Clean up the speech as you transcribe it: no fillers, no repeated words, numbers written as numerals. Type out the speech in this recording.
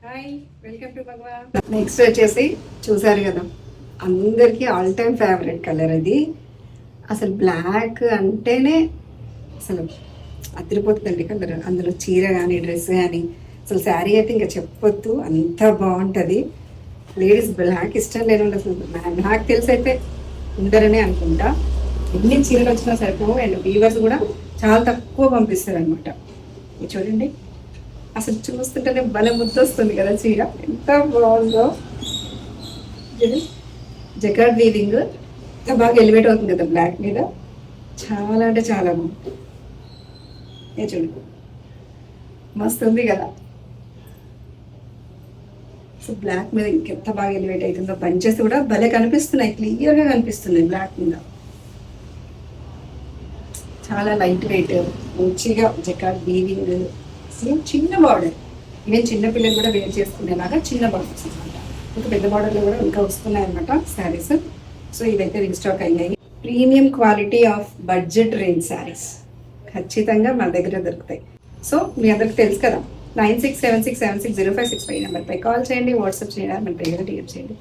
Hi, welcome to Bhagwa. Next వచ్చేసి చూసారు కదా, అందరికీ ఆల్ టైమ్ ఫేవరెట్ కలర్ అది. అసలు బ్లాక్ అంటేనే అసలు అదిరిపోతుందండి కలర్. అందులో చీర కానీ డ్రెస్ కానీ అసలు శారీ అయితే ఇంకా చెప్పొద్దు, అంత బాగుంటుంది. లేడీస్ బ్లాక్ ఇష్టం లేని అసలు నాకు తెలిసి అయితే ఉండరనే అనుకుంటా. ఎన్ని చీరలు వచ్చినా సరిపోవు. అండ్ వీవర్స్ కూడా చాలా తక్కువ పంపిస్తారు అనమాట. చూడండి, అసలు చూస్తుంటేనే భలే ముద్దు వస్తుంది కదా చీర, ఎంత బాగుందో. జకార్డ్ వీవింగ్ ఎంత బాగా ఎలివేట్ అవుతుంది కదా బ్లాక్ మీద. చాలా అంటే చాలా బాగుంది. చూడు, మస్తు ఉంది కదా. సో బ్లాక్ మీద ఇంకెంత బాగా ఎలివేట్ అవుతుందో. బంచెస్ కూడా భలే కనిపిస్తున్నాయి, క్లియర్గా కనిపిస్తున్నాయి బ్లాక్ మీద. చాలా లైట్ వెయిట్, మంచిగా జకార్డ్ వీవింగ్. సేమ్ చిన్న బార్డర్, ఈవెన్ చిన్న పిల్లలు కూడా వేర్ చేసుకునేలాగా చిన్న బార్డర్స్ అనమాట. ఇంకా పెద్ద బార్డర్లు కూడా ఇంకా వస్తున్నాయి అనమాట శారీస్. సో ఇవైతే రీస్టాక్ అయ్యాయి. Premium quality of budget range saris ఖచ్చితంగా మన దగ్గర దొరుకుతాయి. సో మీ అందరికి తెలుసు కదా, 9676760565 నెంబర్పై కాల్ చేయండి, వాట్సాప్ చేయండి, మన దగ్గర డిఎం చేయండి.